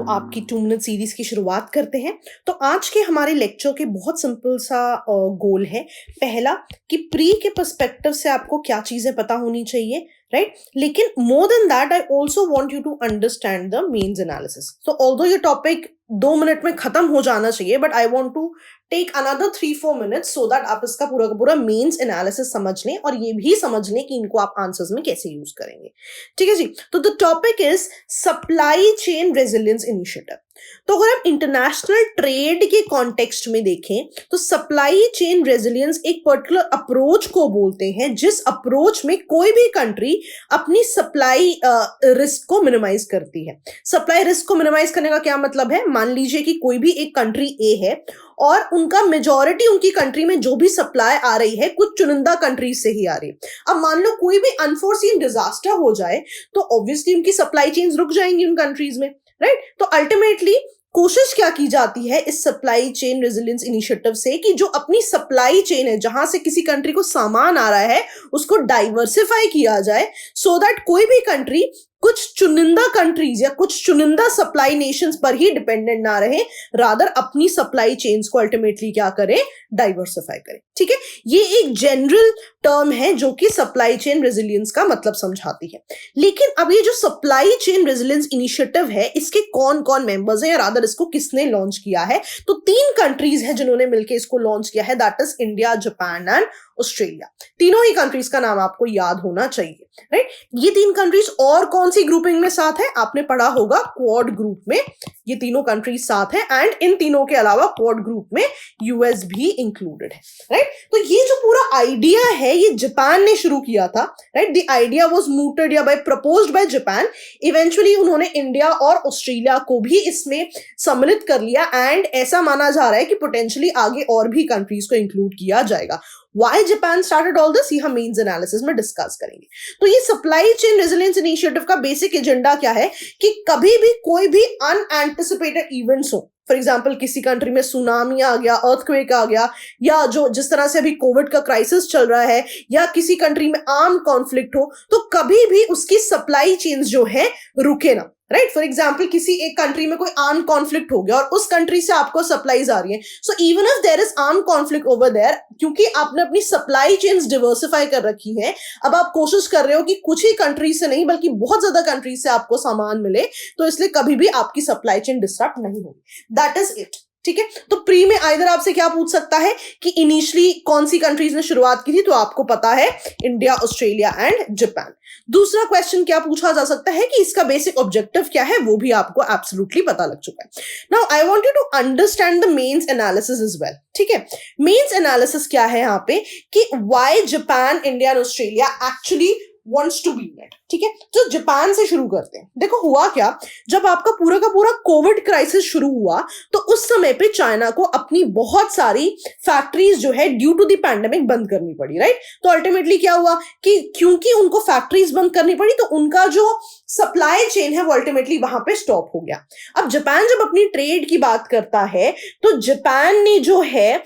आपकी 2 minute series की शुरुआत करते हैं। तो आज के हमारे लेक्चर के बहुत सिंपल सा गोल है। पहला कि प्री के पर्सपेक्टिव से आपको क्या चीजें पता होनी चाहिए, राइट? लेकिन more than that I also want you to understand the mains analysis. तो ऑल्दो ये टॉपिक 2 मिनट में खत्म हो जाना चाहिए, but I want to take another 3-4 minutes so that आप इसका पूरा का पूरा मेन्स एनालिसिस समझ लें और ये भी समझ लें कि इनको आप आंसर्स में कैसे यूज करेंगे। ठीक है जी। तो the topic is supply chain resilience initiative. तो अगर हम इंटरनेशनल ट्रेड के कॉन्टेक्स्ट में देखें तो सप्लाई चेन रेजिलियंस एक पर्टिकुलर अप्रोच को बोलते हैं जिस अप्रोच में कोई भी कंट्री अपनी सप्लाई रिस्क को मिनिमाइज करती है। सप्लाई रिस्क को मिनिमाइज करने का क्या मतलब है? मान लीजिए कि कोई भी एक कंट्री ए है और उनका मेजॉरिटी उनकी कंट्री में जो भी सप्लाई आ रही है कुछ चुनिंदा कंट्रीज से ही आ रही है। अब मान लो कोई भी अनफोर्सीन डिजास्टर हो जाए तो ऑब्वियसली उनकी सप्लाई चेन्स रुक जाएंगी उन कंट्रीज में, राइट? तो अल्टीमेटली कोशिश क्या की जाती है इस सप्लाई चेन रेजिलियंस इनिशिएटिव से कि जो अपनी सप्लाई चेन है, जहां से किसी कंट्री को सामान आ रहा है, उसको डाइवर्सिफाई किया जाए सो दैट कोई भी कंट्री कुछ चुनिंदा कंट्रीज या कुछ चुनिंदा सप्लाई नेशंस पर ही डिपेंडेंट ना रहे, रादर अपनी सप्लाई चेन्स को अल्टीमेटली क्या करें? डाइवर्सिफाई करें। ठीक है, ये एक जनरल टर्म है जो कि सप्लाई चेन रेजिलियंस का मतलब समझाती है। लेकिन अब ये जो सप्लाई चेन रेजिलियंस इनिशिएटिव है, इसके कौन कौन मेंबर्स हैं या रादर इसको किसने लॉन्च किया है? तो 3 कंट्रीज हैं जिन्होंने मिलकर इसको लॉन्च किया है, that is India, Japan and Australia. तीनों ही कंट्रीज का नाम आपको याद होना चाहिए, राइट? ये 3 कंट्रीज और कौन सी ग्रुपिंग में साथ है? आपने पढ़ा होगा क्वाड ग्रुप में ये तीनों कंट्रीज साथ है एंड इन तीनों के अलावा क्वाड ग्रुप में यूएस भी इंक्लूडेड है, राइट? तो ये जो पूरा आइडिया है ये जापान ने शुरू किया था, right? The idea was mooted या प्रपोज्ड बाय जापान। इवेंचुअली उन्होंने इंडिया और ऑस्ट्रेलिया को भी इसमें सम्मिलित कर लिया एंड ऐसा माना जा रहा है कि पोटेंशियली आगे और भी कंट्रीज को इंक्लूड किया जाएगा। Why Japan started all this? ये हम मेंस एनालिसिस में डिस्कस करेंगे। तो ये सप्लाई चेन रेजिलियंस इनिशिएटिव का बेसिक एजेंडा क्या है कि कभी भी कोई भी अनएंटिसिपेटेड इवेंट्स हो, फॉर एग्जाम्पल किसी कंट्री में सुनामी आ गया, अर्थक्वेक आ गया, या जो जिस तरह से अभी कोविड का क्राइसिस चल रहा है, या किसी कंट्री में आर्म कॉन्फ्लिक्ट हो, तो कभी भी उसकी सप्लाई चेन्स जो है रुके ना, राइट? फॉर एग्जाम्पल किसी एक कंट्री में कोई आर्म कॉन्फ्लिक्ट हो गया और उस कंट्री से आपको सप्लाईज आ रही है, so even if there is arm conflict over there, क्योंकि आपने अपनी सप्लाई चेन्स डिवर्सिफाई कर रखी है, अब आप कोशिश कर रहे हो कि कुछ ही कंट्री से नहीं बल्कि बहुत ज्यादा कंट्री से आपको सामान मिले, तो इसलिए कभी भी आपकी सप्लाई चेन डिस्टर्ब नहीं होगी। That is it. ठीक है, तो प्री में आइदर आपसे क्या पूछ सकता है कि इनिशियली कौन सी कंट्रीज ने शुरुआत की थी, तो आपको पता है इंडिया, ऑस्ट्रेलिया एंड जापान। दूसरा क्वेश्चन क्या पूछा जा सकता है कि इसका बेसिक ऑब्जेक्टिव क्या है, वो भी आपको एब्सोल्युटली पता लग चुका है। Now I want you to understand the mains analysis as well. ठीक है, मेंस एनालिसिस क्या है यहाँ पे कि why Japan, India and Australia actually wants to be met। ठीक है, तो जापान से शुरू करते हैं। देखो हुआ क्या, जब आपका पूरा का पूरा कोविड क्राइसिस शुरू हुआ तो उस समय पे चाइना को अपनी बहुत सारी फैक्ट्रीज जो है ड्यू टू द पैंडेमिक बंद करनी पड़ी, राइट? तो अल्टीमेटली क्या हुआ कि क्योंकि उनको फैक्ट्रीज बंद करनी पड़ी तो उनका जो सप्लाई चेन है वो अल्टीमेटली वहां पे स्टॉप हो गया। अब जापान जब अपनी ट्रेड की बात करता है तो जापान ने जो है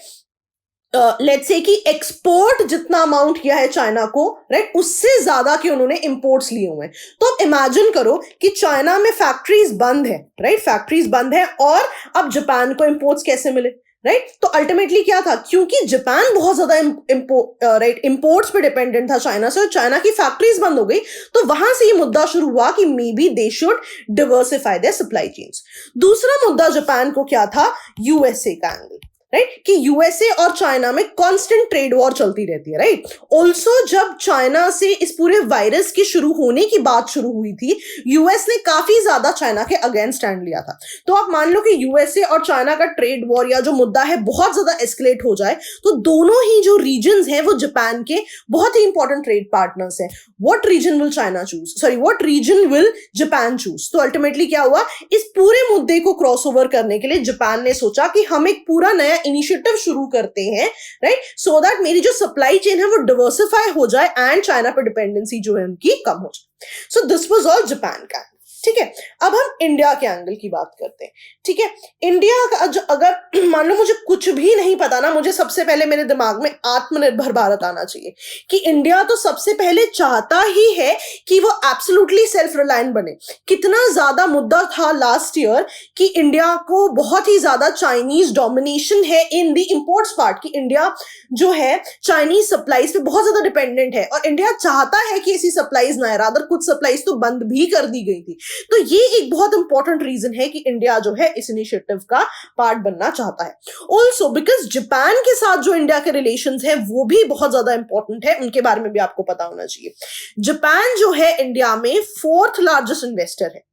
लेट्स से कि एक्सपोर्ट जितना अमाउंट किया है चाइना को, राइट, उससे ज्यादा के उन्होंने इंपोर्ट्स लिए हुए हैं। तो अब इमेजिन करो कि चाइना में फैक्ट्रीज बंद है, राइट? फैक्ट्रीज बंद है और अब जापान को इंपोर्ट्स कैसे मिले, राइट? तो अल्टीमेटली क्या था, क्योंकि जापान बहुत ज्यादा इंपोर्ट्स पे डिपेंडेंट था चाइना से और चाइना की फैक्ट्रीज बंद हो गई, तो वहां से ये मुद्दा शुरू हुआ कि may be they should diversify their supply chains. दूसरा मुद्दा जापान को क्या था, यूएसए का एंगल, राइट? कि यूएसए और चाइना में कांस्टेंट ट्रेड वॉर चलती रहती है, राइट? ऑल्सो जब चाइना से इस पूरे वायरस के शुरू होने की बात शुरू हुई थी, यूएस ने काफी ज्यादा चाइना के अगेंस्ट स्टैंड लिया था। तो आप मान लो कि यूएसए और चाइना का ट्रेड वॉर या जो मुद्दा है बहुत ज्यादा एस्केलेट हो जाए, तो दोनों ही जो रीजन्स हैं वो जापान के बहुत ही इंपॉर्टेंट ट्रेड पार्टनर्स हैं। What reason will China choose, sorry what reason will Japan choose? तो अल्टीमेटली क्या हुआ, इस पूरे मुद्दे को क्रॉस ओवर करने के लिए जापान ने सोचा कि हम एक पूरा नया इनिशिएटिव शुरू करते हैं, राइट? सो दैट मेरी जो सप्लाई चेन है वो डिवर्सिफाई हो जाए एंड चाइना पर डिपेंडेंसी जो है उनकी कम हो जाए। So this was all Japan का। ठीक है, अब हम इंडिया के एंगल की बात करते हैं। ठीक है, इंडिया का अगर मान लो मुझे कुछ भी नहीं पता ना, मुझे सबसे पहले मेरे दिमाग में आत्मनिर्भर भारत आना चाहिए कि इंडिया तो सबसे पहले चाहता ही है कि वो एब्सोल्युटली सेल्फ रिलायंट बने। कितना ज्यादा मुद्दा था लास्ट ईयर कि इंडिया को बहुत ही ज्यादा चाइनीज डोमिनेशन है इन द इंपोर्ट्स पार्ट, कि इंडिया जो है चाइनीज सप्लाईज पे बहुत ज्यादा डिपेंडेंट है और इंडिया चाहता है कि ऐसी सप्लाईज ना आए, रादर कुछ सप्लाईज तो बंद भी कर दी गई थी। तो ये एक बहुत इंपॉर्टेंट रीजन है कि इंडिया जो है इस इनिशिएटिव का पार्ट बनना चाहता है। ऑल्सो बिकॉज जापान के साथ जो इंडिया के रिलेशंस है वो भी बहुत ज्यादा इंपॉर्टेंट है, उनके बारे में भी आपको पता होना चाहिए। जापान जो है इंडिया में 4th लार्जेस्ट इन्वेस्टर है।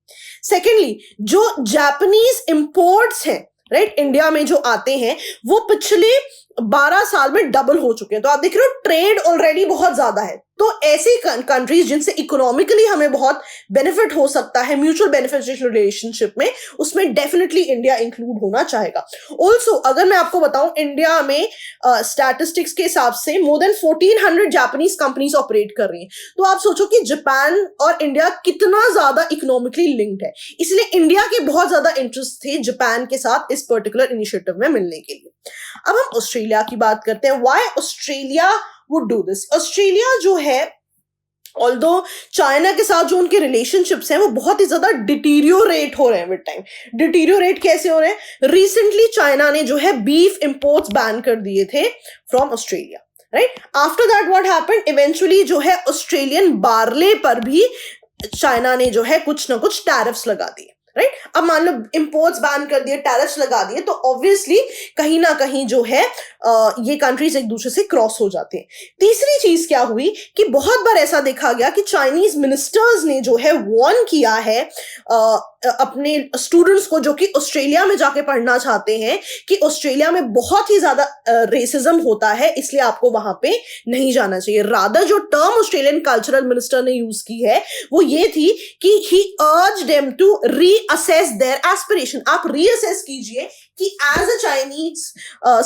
सेकेंडली, जो जापानीज इंपोर्ट्स हैं राइट इंडिया में जो आते हैं वो पिछले 12 साल में डबल हो चुके हैं। तो आप देख रहे हो ट्रेड ऑलरेडी बहुत ज्यादा है। तो ऐसी कंट्रीज जिनसे इकोनॉमिकली हमें बहुत बेनिफिट हो सकता है म्यूचुअल बेनिफिशियल रिलेशनशिप में, उसमें डेफिनेटली इंडिया इंक्लूड होना चाहेगा। ऑल्सो अगर मैं आपको बताऊं, इंडिया में स्टैटिस्टिक्स के हिसाब से more than 1400 Japanese companies operate कर रही हैं। तो आप सोचो कि जापान और इंडिया कितना ज्यादा इकोनॉमिकली लिंक्ड है, इसलिए इंडिया के बहुत ज्यादा इंटरेस्ट थे जापान के साथ इस पर्टिकुलर इनिशिएटिव में मिलने के लिए। अब हम ऑस्ट्रेलिया की बात करते हैं। Why Australia would do this? Australia जो है ऑल्दो चाइना के साथ जो उनके रिलेशनशिप्स हैं वो बहुत ही ज्यादा डिटीरियोरेट हो रहे हैं विद टाइम। डिटीरियोरेट कैसे हो रहे हैं? रिसेंटली चाइना ने जो है बीफ इंपोर्ट्स बैन कर दिए थे from Australia right. After that what happened, eventually जो है ऑस्ट्रेलियन बार्ले पर भी चाइना ने जो है कुछ ना कुछ टैरिफ्स लगा दिए राइट। अब मान लो इंपोर्ट्स बैन कर दिए, टैरिफ्स लगा दिए, तो ऑब्वियसली कहीं ना कहीं जो है ये कंट्रीज एक दूसरे से क्रॉस हो जाते हैं। तीसरी चीज क्या हुई कि बहुत बार ऐसा देखा गया कि चाइनीज मिनिस्टर्स ने जो है वार्न किया है अपने स्टूडेंट्स को जो कि ऑस्ट्रेलिया में जाके पढ़ना चाहते हैं कि ऑस्ट्रेलिया में बहुत ही ज्यादा रेसिज्म होता है, इसलिए आपको वहां पे नहीं जाना चाहिए। रादर जो टर्म ऑस्ट्रेलियन कल्चरल मिनिस्टर ने यूज की है वो ये थी कि he urge them to reassess their aspiration. आप रीअसेस कीजिए कि एज अ चाइनीज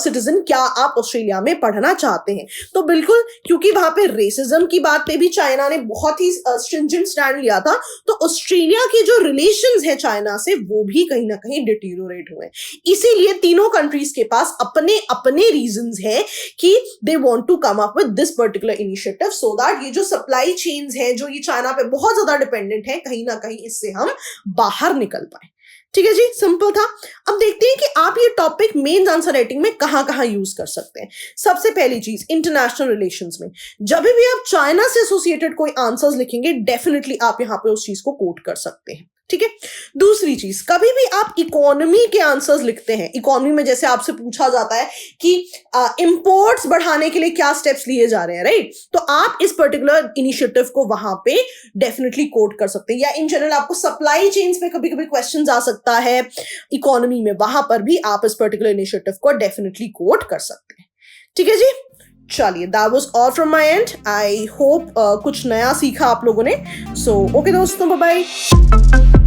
सिटीजन क्या आप ऑस्ट्रेलिया में पढ़ना चाहते हैं। तो बिल्कुल, क्योंकि वहां पे रेसिज्म की बात पे भी चाइना ने बहुत ही स्ट्रिंजेंट स्टैंड लिया था, तो ऑस्ट्रेलिया के जो रिलेशंस है चाइना से वो भी कहीं ना कहीं डिटीरियोरेट हुए। इसीलिए तीनों कंट्रीज के पास अपने अपने रीजंस है कि they want to come up with this particular initiative so that ये जो सप्लाई चेन्स है जो ये चाइना पे बहुत ज्यादा डिपेंडेंट है, कहीं ना कहीं इससे हम बाहर निकल पाए। ठीक है जी, सिंपल था। अब देखते हैं कि आप ये टॉपिक मेंस आंसर राइटिंग में कहां कहां यूज कर सकते हैं। सबसे पहली चीज, इंटरनेशनल रिलेशंस में जब भी आप चाइना से एसोसिएटेड कोई आंसर्स लिखेंगे डेफिनेटली आप यहां पे उस चीज को कोट कर सकते हैं। ठीक है, दूसरी चीज, कभी भी आप इकोनॉमी के आंसर्स लिखते हैं, इकोनॉमी में जैसे आपसे पूछा जाता है कि इंपोर्ट्स बढ़ाने के लिए क्या स्टेप्स लिए जा रहे हैं राइट, तो आप इस पर्टिकुलर इनिशिएटिव को वहां पे डेफिनेटली कोट कर सकते हैं। या इन जनरल आपको सप्लाई चेन्स पे कभी कभी क्वेश्चन आ सकता है इकोनॉमी में, वहां पर भी आप इस पर्टिकुलर इनिशिएटिव को डेफिनेटली कोट कर सकते हैं। ठीक है जी, चलिए, that was all from my and. I hope कुछ नया सीखा आप लोगों ने। सो ओके दोस्तों, बाय बाय।